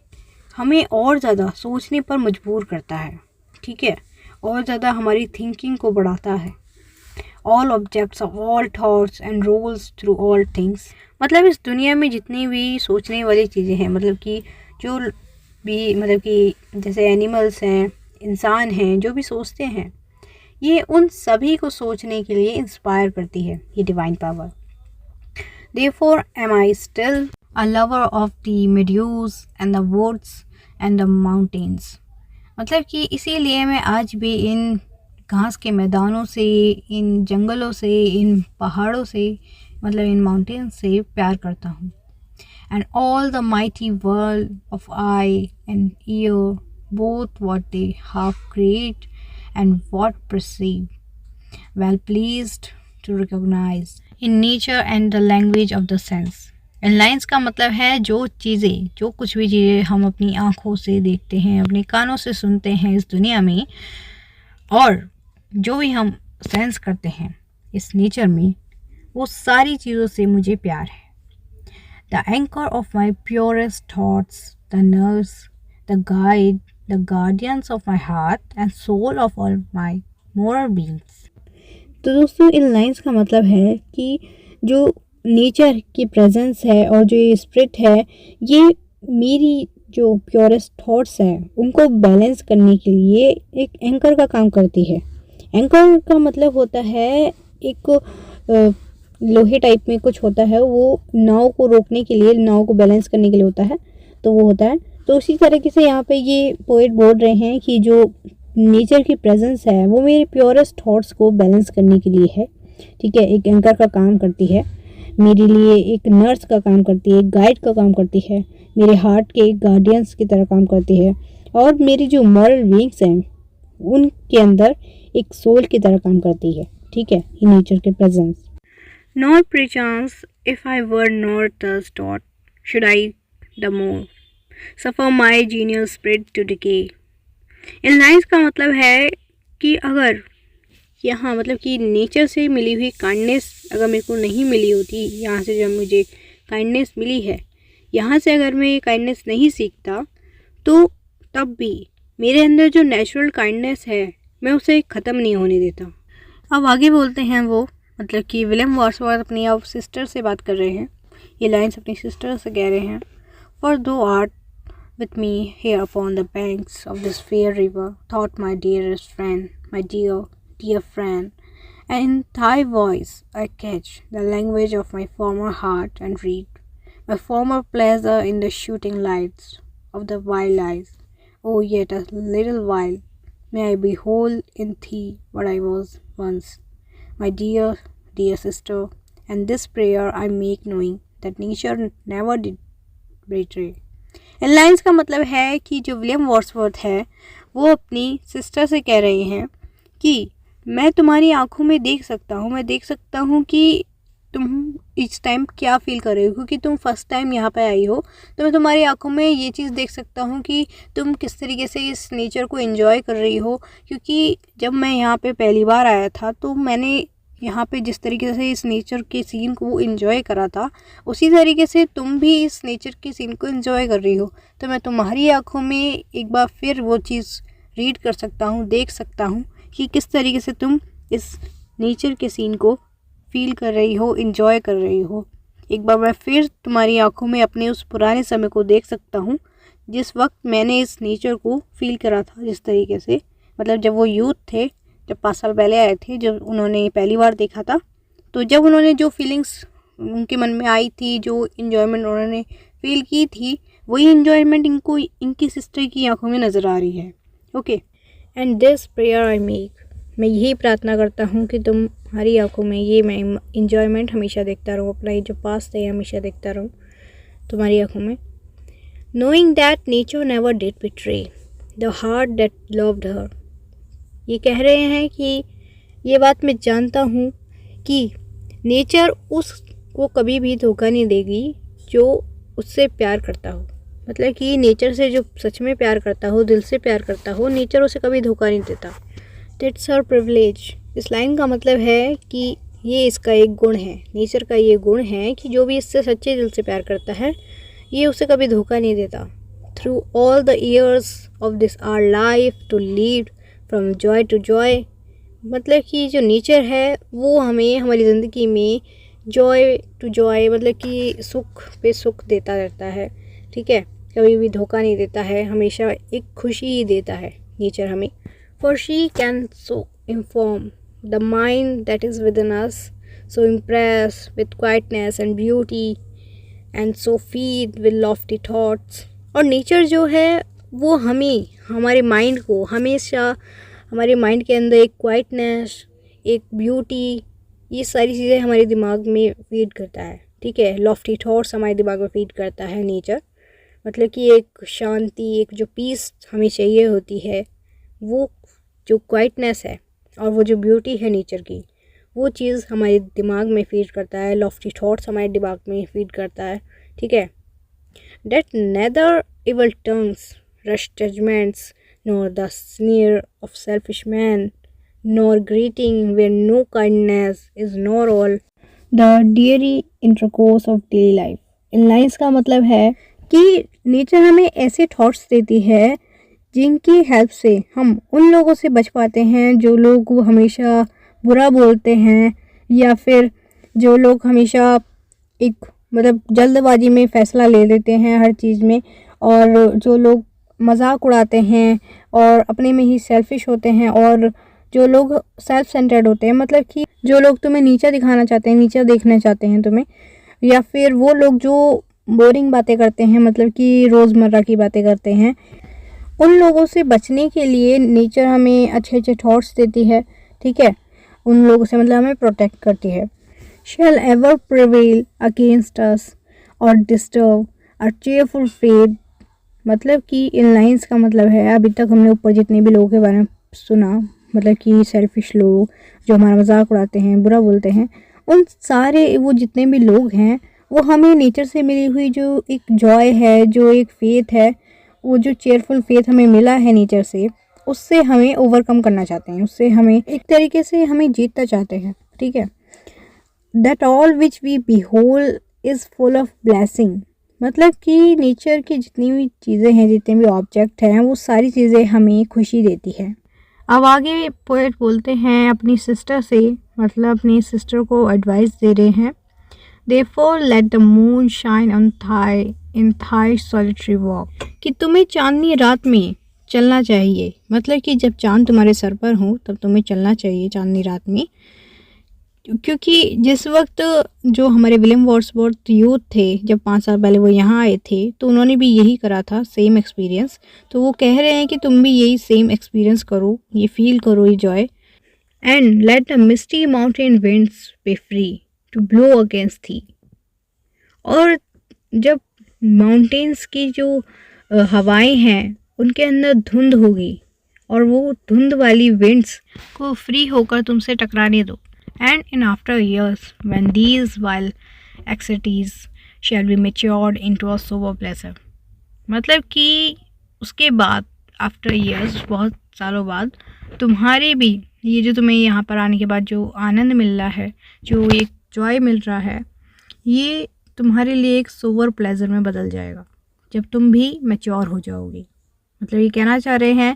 हमें और ज़्यादा सोचने पर मजबूर करता है। ठीक है, और ज़्यादा हमारी थिंकिंग को बढ़ाता है। All objects of all thoughts and rolls through all things, मतलब इस दुनिया में जितनी भी सोचने वाली चीज़ें हैं, मतलब कि जो भी, मतलब कि जैसे एनिमल्स हैं, इंसान हैं, जो भी सोचते हैं, ये उन सभी को सोचने के लिए इंस्पायर करती है ये divine power. Therefore am I still a lover of the meadows and the woods and the mountains, मतलब कि इसीलिए मैं आज भी इन घास के मैदानों से, इन जंगलों से, इन पहाड़ों से, मतलब इन माउंटेन से प्यार करता हूँ। And all the mighty world of eye and ear, both what they have create and what perceive, well pleased to recognize in nature and the language of the sense। In lines का मतलब है जो चीज़ें, जो कुछ भी चीज़ें हम अपनी आँखों से देखते हैं, अपने कानों से सुनते हैं इस दुनिया में, और जो भी हम सेंस करते हैं इस नेचर में, वो सारी चीज़ों से मुझे प्यार है। The anchor of my purest thoughts, the nurse, the guide, the guardians of my heart and soul of all my moral beings. तो दोस्तों इन लाइंस का मतलब है कि जो नेचर की प्रेजेंस है और जो ये स्पिरिट है, ये मेरी जो प्योरेस्ट थॉट्स हैं उनको बैलेंस करने के लिए एक एंकर का काम करती है। एंकर का मतलब होता है एक लोहे टाइप में कुछ होता है, वो नाव को रोकने के लिए, नाव को बैलेंस करने के लिए होता है, तो वो होता है। तो उसी तरीके से यहाँ पे ये पोएट बोल रहे हैं कि जो नेचर की प्रेजेंस है वो मेरे प्योरेस्ट थॉट्स को बैलेंस करने के लिए है, ठीक है। एक एंकर का काम करती है मेरे लिए, एक नर्स का काम करती है, एक गाइड का काम करती है, मेरे हार्ट के एक गार्डियंस की तरह काम करती है, और मेरी जो मॉरल बीइंग्स हैं उनके अंदर एक सोल की तरह काम करती है, ठीक है, ये नेचर के presence. Not perchance if I were not thus taught, should I the more suffer my genial spirit to decay। In lines का मतलब है कि अगर यहाँ मतलब कि नेचर से मिली हुई काइंडनेस अगर मेरे को नहीं मिली होती, यहाँ से जब मुझे काइंडनेस मिली है, यहाँ से अगर मैं ये काइंडनेस नहीं सीखता तो तब भी मेरे अंदर जो नेचुरल काइंडनेस है मैं उसे ख़त्म नहीं होने देता। अब आगे बोलते हैं वो, मतलब कि विलियम वर्ड्सवर्थ अपनी अब सिस्टर से बात कर रहे हैं, ये लाइन्स अपनी सिस्टर से कह रहे हैं। फॉर दो art with me here upon the banks of this fair river, thought my dearest friend, my dear friend, and in thy voice I catch the language of my former heart and read my former pleasure in the shooting lights of the wild eyes. Oh, yet a little while may I behold in thee what I was once, my dear sister, and this prayer I make knowing that nature never did betray। In lines का मतलब है कि जो विलियम वर्ड्सवर्थ है वो अपनी सिस्टर से कह रहे हैं कि मैं तुम्हारी आंखों में देख सकता हूँ, मैं देख सकता हूँ कि तुम इस टाइम क्या फील कर रहे हो, क्योंकि तुम फर्स्ट टाइम यहाँ पे आई हो, तो मैं तुम्हारी आंखों में ये चीज़ देख सकता हूँ कि तुम किस तरीके से इस नेचर को एंजॉय कर रही हो। क्योंकि जब मैं यहाँ पे पहली बार आया था तो मैंने यहाँ पे जिस तरीके से इस नेचर के सीन को एंजॉय करा था, उसी तरीके से तुम भी इस नेचर के सीन को एंजॉय कर रही हो, तो मैं तुम्हारी आंखों में एक बार फिर वो चीज़ रीड कर सकता हूँ, देख सकता हूँ कि किस तरीके से तुम इस नेचर के सीन को फील कर रही हो, एंजॉय कर रही हो। एक बार मैं फिर तुम्हारी आंखों में अपने उस पुराने समय को देख सकता हूँ जिस वक्त मैंने इस नेचर को फील करा था, जिस तरीके से, मतलब जब वो यूथ थे, जब 5 साल पहले आए थे, जब उन्होंने पहली बार देखा था, तो जब उन्होंने जो फीलिंग्स उनके मन में आई थी, जो इन्जॉयमेंट उन्होंने फील की थी, वही इन्जॉयमेंट इनको इनकी सिस्टर की आंखों में नज़र आ रही है। Okay, and this prayer I make, मैं यही प्रार्थना करता हूँ कि तुम्हारी आंखों में ये मैं इन्जॉयमेंट हमेशा देखता रहूँ, अपना ये जो पास्ट है हमेशा देखता रहूँ तुम्हारी आंखों में। Knowing that nature never did betray the heart that loved her. ये कह रहे हैं कि ये बात मैं जानता हूँ कि नेचर उसको कभी भी धोखा नहीं देगी जो उससे प्यार करता हो, मतलब कि नेचर से जो सच में प्यार करता हो, दिल से प्यार करता हो, नेचर उसे कभी धोखा नहीं देता। That's her privilege. इस लाइन का मतलब है कि ये इसका एक गुण है, नेचर का ये गुण है कि जो भी इससे सच्चे दिल से प्यार करता है ये उसे कभी धोखा नहीं देता। Through all the years of this our life to leave from joy to joy, मतलब कि जो नेचर है वो हमें हमारी ज़िंदगी में जॉय टू जॉय, मतलब कि सुख पे सुख देता रहता है, ठीक है, कभी भी धोखा नहीं देता है, हमेशा एक खुशी ही देता है नेचर हमें। For she can so inform the mind that is with in us, so impress with quietness and beauty and so feed with Lofty thoughts. और नेचर जो है वो हमें, हमारे माइंड को हमेशा, हमारे माइंड के अंदर एक क्वाइटनेस, एक ब्यूटी, ये सारी चीज़ें हमारे दिमाग में फीड करता है, ठीक है। लॉफ्टी थॉट्स हमारे दिमाग में फीड करता है नेचर, मतलब कि एक शांति, एक जो पीस हमें चाहिए होती है, वो जो क्वाइटनेस है और वो जो ब्यूटी है नेचर की, वो चीज़ हमारे दिमाग में फीड करता है, लॉफ्टी थॉट्स हमारे दिमाग में फीड करता है, ठीक है। That neither evil tongues rush judgments, nor the sneer of selfish man, nor greeting where no kindness is nor all, the dairy intercourse of daily life. In lines का मतलब है कि नेचर हमें ऐसे थॉट्स देती है जिनकी हेल्प से हम उन लोगों से बच पाते हैं जो लोग हमेशा बुरा बोलते हैं, या फिर जो लोग हमेशा एक मतलब जल्दबाजी में फ़ैसला ले लेते हैं हर चीज़ में, और जो लोग मजाक उड़ाते हैं और अपने में ही सेल्फिश होते हैं, और जो लोग सेल्फ सेंटर्ड होते हैं, मतलब कि जो लोग तुम्हें नीचा दिखाना चाहते हैं, नीचा देखना चाहते हैं तुम्हें, या फिर वो लोग जो बोरिंग बातें करते हैं, मतलब कि रोज़मर्रा की बातें करते हैं, उन लोगों से बचने के लिए नेचर हमें अच्छे अच्छे थॉट्स देती है। ठीक है, उन लोगों से मतलब हमें प्रोटेक्ट करती है। shall ever prevail against us or disturb our cheerful fate। मतलब कि इन लाइंस का मतलब है, अभी तक हमने ऊपर जितने भी लोगों के बारे में सुना, मतलब कि सेल्फिश लोग जो हमारा मजाक उड़ाते हैं, बुरा बोलते हैं, उन सारे वो जितने भी लोग हैं वो हमें नेचर से मिली हुई जो एक जॉय है, जो एक फेथ है, वो जो चेयरफुल फेथ हमें मिला है नेचर से, उससे हमें ओवरकम करना चाहते हैं, उससे हमें एक तरीके से हमें जीतना चाहते हैं। ठीक है, that all which we behold is full of blessing. मतलब कि नेचर की जितनी भी चीज़ें हैं, जितने भी ऑब्जेक्ट हैं, वो सारी चीज़ें हमें खुशी देती है। अब आगे पोएट बोलते हैं अपनी सिस्टर से, मतलब अपनी सिस्टर को एडवाइस दे रहे हैं। Therefore let the moon shine on in thy solitary walk। कि तुम्हें चांदनी रात में चलना चाहिए, मतलब कि जब चांद तुम्हारे सर पर हो तब तुम्हें चलना चाहिए चांदनी रात में, क्योंकि जिस वक्त जो हमारे विलियम वर्ड्सवर्थ यूथ थे, जब 5 साल पहले वो यहाँ आए थे, तो उन्होंने भी यही करा था, सेम एक्सपीरियंस। तो वो कह रहे हैं कि तुम भी यही सेम एक्सपीरियंस करो, ये फील करो, ये joy. And let the misty mountain winds be free to blow against thee. और जब माउंटेन्स की जो हवाएं हैं उनके अंदर धुंध होगी, और वो धुंध वाली विंड्स को फ्री होकर तुमसे टकराने दो। And in after years when these wild ecstasies shall be matured into a sober pleasure. मतलब कि उसके बाद आफ्टर ईयर्स, बहुत सालों बाद, तुम्हारे भी ये जो तुम्हें यहाँ पर आने के बाद जो आनंद मिल रहा है, जो एक जॉय मिल रहा है, ये तुम्हारे लिए एक सोवर प्लेजर में बदल जाएगा जब तुम भी मैच्योर हो जाओगे। मतलब ये कहना चाह रहे हैं,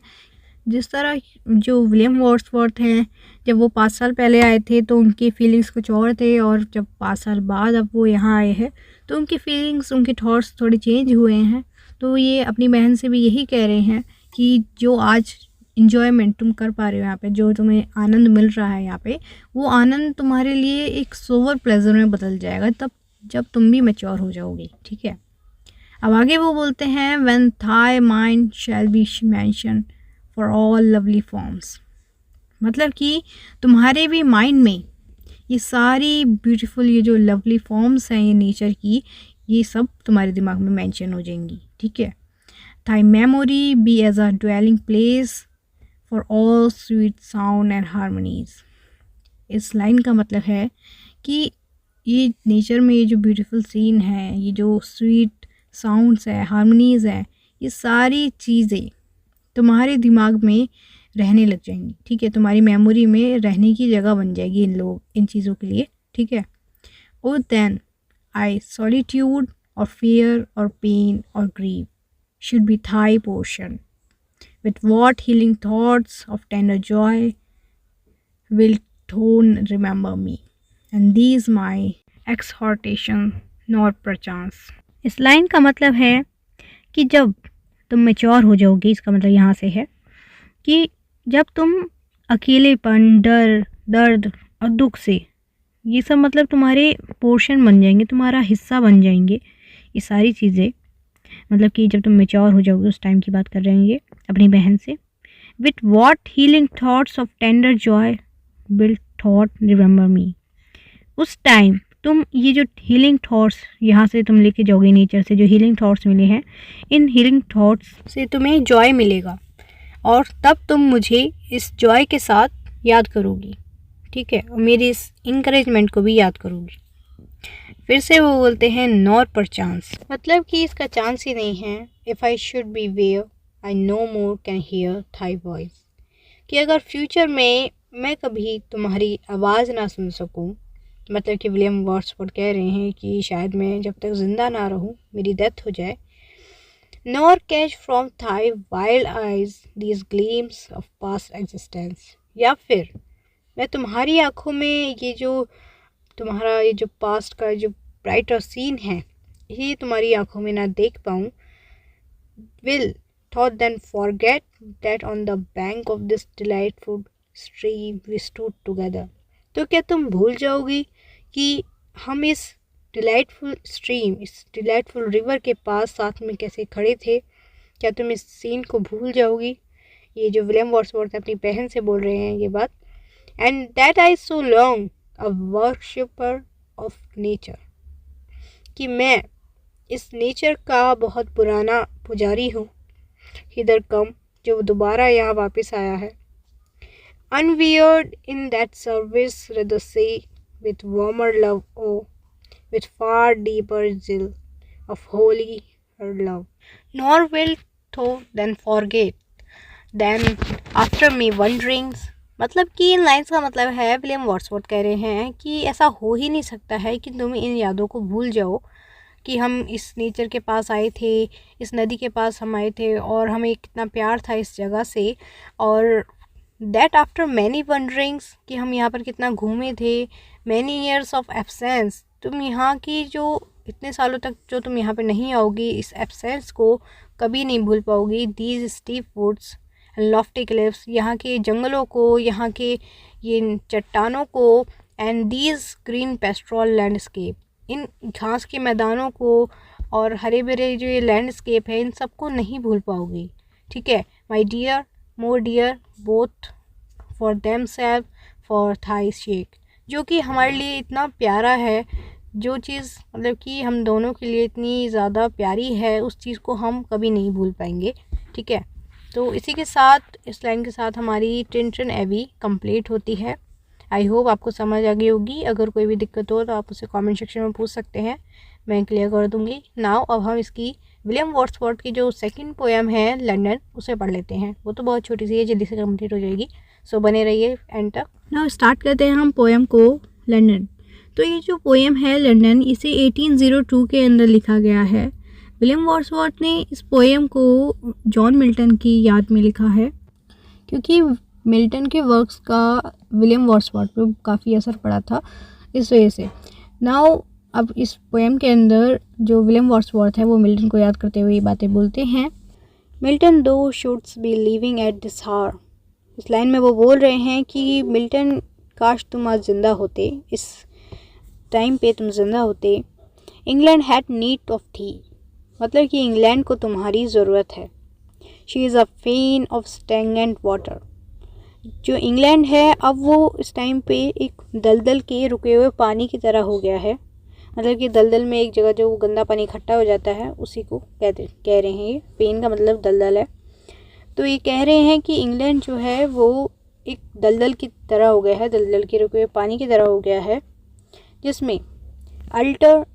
जिस तरह जो विलियम वर्ड्सवर्थ हैं, जब वो 5 साल पहले आए थे तो उनकी फीलिंग्स कुछ और थे, और जब 5 साल बाद अब वो यहाँ आए हैं तो उनकी फीलिंग्स, उनके थॉट्स थोड़े चेंज हुए हैं। तो ये अपनी बहन से भी यही कह रहे हैं कि जो आज इन्जॉयमेंट तुम कर पा रहे हो यहाँ पे, जो तुम्हें आनंद मिल रहा है यहाँ पे, वो आनंद तुम्हारे लिए एक सोवर प्लेजर में बदल जाएगा तब जब तुम भी मैच्योर हो जाओगे। ठीक है, अब आगे वो बोलते हैं when thy mind shall be mansion for all lovely forms. मतलब कि तुम्हारे भी माइंड में ये सारी ब्यूटीफुल, ये जो लवली फॉर्म्स हैं ये नेचर की, ये सब तुम्हारे दिमाग में मेंशन हो जाएंगी। ठीक है, thy memory be as a dwelling place for all sweet sound and harmonies. इस लाइन का मतलब है कि ये नेचर में ये जो ब्यूटीफुल सीन है, ये जो स्वीट साउंड्स है, हारमोनीज है, ये सारी चीज़ें तुम्हारे दिमाग में रहने लग जाएंगी। ठीक है, तुम्हारी मेमोरी में रहने की जगह बन जाएगी इन चीज़ों के लिए। ठीक है, ओ देन आई सॉलिट्यूड और फियर और पेन और grief should be thy portion with what healing thoughts of tender joy will thou remember me and these my exhortation not perchance. इस लाइन का मतलब है कि जब तुम मैच्योर हो जाओगे, इसका मतलब यहाँ से है कि जब तुम अकेलेपन, डर, दर्द और दुख से, ये सब मतलब तुम्हारे पोर्शन बन जाएंगे, तुम्हारा हिस्सा बन जाएंगे ये सारी चीज़ें। मतलब कि जब तुम मैच्योर हो जाओगे, उस टाइम की बात कर रहे हैं ये अपनी बहन से। With what healing thoughts of tender joy will thought remember मी। उस टाइम तुम ये जो हीलिंग थॉट्स यहाँ से तुम लेके जाओगे, नेचर से जो हीलिंग थॉट्स मिले हैं, इन हीलिंग थॉट्स से तुम्हें जॉय मिलेगा, और तब तुम मुझे इस जॉय के साथ याद करोगी। ठीक है, और मेरी इस इंकरेजमेंट को भी याद करोगी। फिर से वो बोलते हैं नॉर पर चांस, मतलब कि इसका चांस ही नहीं है। If I should be where I no more can hear thy voice. कि अगर फ्यूचर में मैं कभी तुम्हारी आवाज़ ना सुन सकूं, मतलब कि विलियम वर्ड्सवर्थ कह रहे हैं कि शायद मैं जब तक ज़िंदा ना रहूं मेरी डेथ हो जाए। Nor catch from thy wild eyes these gleams of past existence। या फिर मैं तुम्हारी आंखों में ये जो पास्ट का जो ब्राइटर सीन है ये तुम्हारी आंखों में ना देख पाऊँ। Will thought then forget that on the bank of this delightful stream we stood together। तो क्या तुम भूल जाओगी कि हम इस डिलाइटफुल स्ट्रीम, इस डिलाइटफुल रिवर के पास साथ में कैसे खड़े थे? क्या तुम इस सीन को भूल जाओगी? ये जो विलियम वर्ड्सवर्थ अपनी बहन से बोल रहे हैं ये बात। And that I so long a worshipper of nature, कि मैं इस नेचर का बहुत पुराना पुजारी हूँ। हिदर कम, जो दोबारा यहाँ वापस आया है। Unwearied in that service with the sea with warmer love, oh, with far deeper zeal of holier love, nor wilt thou then forget then after me wanderings। मतलब कि इन लाइन्स का मतलब है, विलियम वर्ड्सवर्थ कह रहे हैं कि ऐसा हो ही नहीं सकता है कि तुम इन यादों को भूल जाओ कि हम इस नेचर के पास आए थे, इस नदी के पास हम आए थे और हमें कितना प्यार था इस जगह से। और दैट आफ्टर मैनी वंडरिंग्स, कि हम यहाँ पर कितना घूमे थे। मैनी ईयर्स ऑफ एब्सेंस, तुम यहाँ की जो इतने सालों तक जो तुम यहाँ पे नहीं आओगी, इस एब्सेंस को कभी नहीं भूल पाओगी। These steep woods and lofty cliffs, यहाँ के जंगलों को, यहाँ के ये चट्टानों को। And these green pastoral landscape, इन घास के मैदानों को और हरे भरे जो ये लैंडस्केप है इन सबको नहीं भूल पाओगी। ठीक है, my dear, more dear both for them self for thy sake, जो कि हमारे लिए इतना प्यारा है, जो चीज़ मतलब कि हम दोनों के लिए इतनी ज़्यादा प्यारी है, उस चीज़ को हम कभी नहीं भूल पाएंगे। ठीक है, तो इसी के साथ, इस लाइन के साथ हमारी टिंटन एबी कंप्लीट होती है। आई होप आपको समझ आ गई होगी। अगर कोई भी दिक्कत हो तो आप उसे कमेंट सेक्शन में पूछ सकते हैं, मैं क्लियर कर दूंगी। नाउ अब हम इसकी विलियम वर्ड्सवर्थ की जो सेकंड पोएम है लंदन, उसे पढ़ लेते हैं। वो तो बहुत छोटी सी है, जल्दी से कंप्लीट हो जाएगी, सो बने रहिए एंड तक। नाउ स्टार्ट करते हैं हम पोएम को, लंदन। तो ये जो पोएम है लंदन, इसे 1802 के अंदर लिखा गया है। विलियम वर्ड्सवर्थ ने इस पोएम को जॉन मिल्टन की याद में लिखा है, क्योंकि मिल्टन के वर्क्स का विलियम वर्ड्सवर्थ पे काफ़ी असर पड़ा था, इस वजह से। नाउ अब इस पोएम के अंदर जो विलियम वर्ड्सवर्थ है वो मिल्टन को याद करते हुए ये बातें बोलते हैं। मिल्टन दो शुड्स बी लिविंग एट दिस हावर, इस लाइन में वो बोल रहे हैं कि मिल्टन काश तुम आज ज़िंदा होते, इस टाइम पे तुम ज़िंदा होते। इंग्लैंड हैड नीड ऑफ थी, मतलब कि इंग्लैंड को तुम्हारी ज़रूरत है। She is a fan of stagnant water, जो इंग्लैंड है अब वो इस टाइम पे एक दलदल के रुके हुए पानी की तरह हो गया है। मतलब कि दलदल में एक जगह जो गंदा पानी इकट्ठा हो जाता है उसी को कह रहे हैं। ये पेन का मतलब दलदल है। तो ये कह रहे हैं कि इंग्लैंड जो है वो एक दलदल की तरह हो गया है, दलदल के रुके हुए पानी की तरह हो गया है, जिसमें अल्टर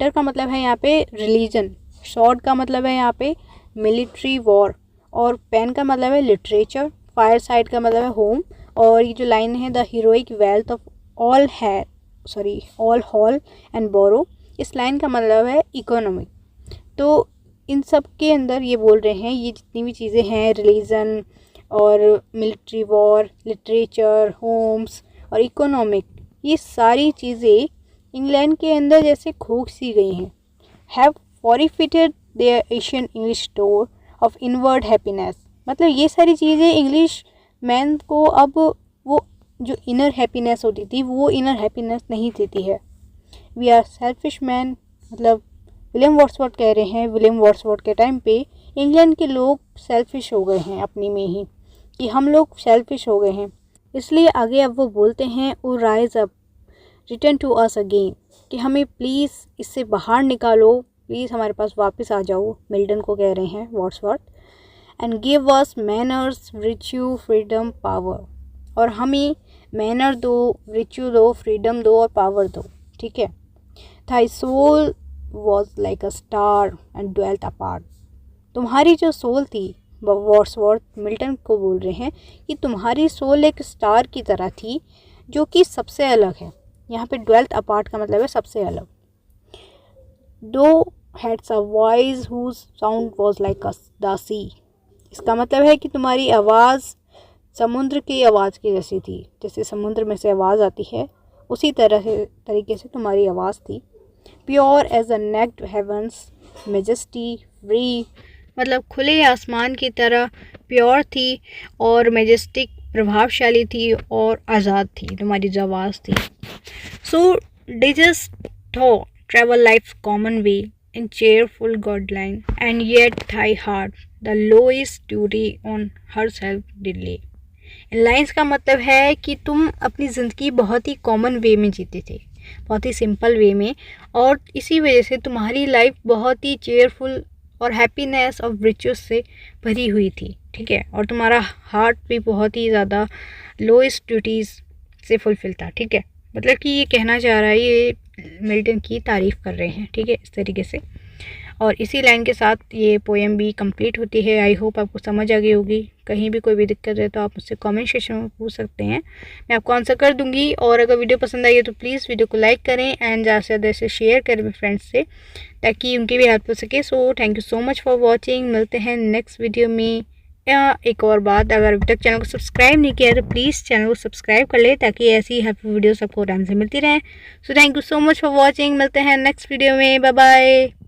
का मतलब है यहाँ पे रिलीजन, शॉर्ट का मतलब है यहाँ पे मिलिट्री वॉर, और पेन का मतलब है लिटरेचर, फायर साइड का मतलब है होम, और ये जो लाइन है the heroic wealth of all hall and borough, इस लाइन का मतलब है इकोनॉमिक। तो इन सब के अंदर ये बोल रहे हैं, ये जितनी भी चीज़ें हैं, रिलीजन और मिलिट्री वॉर, लिटरेचर, होम्स और इकोनॉमिक, ये सारी चीज़ें इंग्लैंड के अंदर जैसे खोख सी गई हैं। Have forfeited their ancient English store of inward happiness, मतलब ये सारी चीज़ें इंग्लिश मैन को अब वो जो इनर हैप्पीनेस होती थी वो इनर हैप्पीनेस नहीं देती है। वी आर सेल्फिश मैन, मतलब विलियम वर्ड्सवर्थ कह रहे हैं, विलियम वर्ड्सवर्थ के टाइम पे इंग्लैंड के लोग सेल्फिश हो गए हैं अपनी में ही, कि हम लोग सेल्फिश हो गए हैं। इसलिए आगे अब वो बोलते हैं, oh raise up return to us again, कि हमें प्लीज़ इससे बाहर निकालो, प्लीज़ हमारे पास वापस आ जाओ, मिल्टन को कह रहे हैं Wordsworth. And give us manners, virtue, freedom, power, और हमें मैनर दो, विर्च्यू दो, फ्रीडम दो और पावर दो। ठीक है। Thy soul was like a star and dwelt apart, तुम्हारी जो सोल थी, वर्ड्सवर्थ मिल्टन को बोल रहे हैं कि तुम्हारी सोल एक स्टार की तरह थी जो कि सबसे अलग है। यहाँ पे dwelt apart का मतलब है सबसे अलग। Thou hadst a voice whose sound was like the sea, इसका मतलब है कि तुम्हारी आवाज़ समुद्र की आवाज़ की जैसी थी, जैसे समुद्र में से आवाज़ आती है उसी तरीके से तुम्हारी आवाज़ थी। Pure as a naked heavens majesty free, मतलब खुले आसमान की तरह प्योर थी और मेजेस्टिक प्रभावशाली थी और आज़ाद थी तुम्हारी जो आवाज़ थी। So didst thou travel life common way in cheerful godliness and yet thy heart the lowest duty on herself delay. इन लाइन्स का मतलब है कि तुम अपनी ज़िंदगी बहुत ही कॉमन वे में जीते थे, बहुत ही सिंपल वे में, और इसी वजह से तुम्हारी लाइफ बहुत ही चेयरफुल और हैप्पीनेस और रिचुअस से भरी हुई थी, ठीक है, और तुम्हारा हार्ट भी बहुत ही ज़्यादा लोएस्ट ड्यूटीज़ से फुलफिल था, ठीक है। मतलब कि ये कहना चाह रहा है, ये मिल्टन की तारीफ़ कर रहे हैं, ठीक है, इस तरीके से। और इसी लाइन के साथ ये पोएम भी कंप्लीट होती है। आई होप आपको समझ आ गई होगी। कहीं भी कोई भी दिक्कत है तो आप मुझसे कमेंट सेक्शन में पूछ सकते हैं, मैं आपको आंसर कर दूंगी। और अगर वीडियो पसंद आई है तो प्लीज़ वीडियो को लाइक करें एंड ज़्यादा से ज़्यादा इसे शेयर करें अपने फ्रेंड्स से, ताकि उनकी भी हेल्प हो सके। सो thank you so much for watching. मिलते हैं नेक्स्ट वीडियो में। एक और बात, अगर अभी तक चैनल को सब्सक्राइब नहीं किया है तो प्लीज़ चैनल को सब्सक्राइब कर ले, ताकि ऐसी हेल्पफुल वीडियो सबको टाइम से मिलती रहें। So thank you so much for watching. मिलते हैं नेक्स्ट वीडियो में। Bye bye.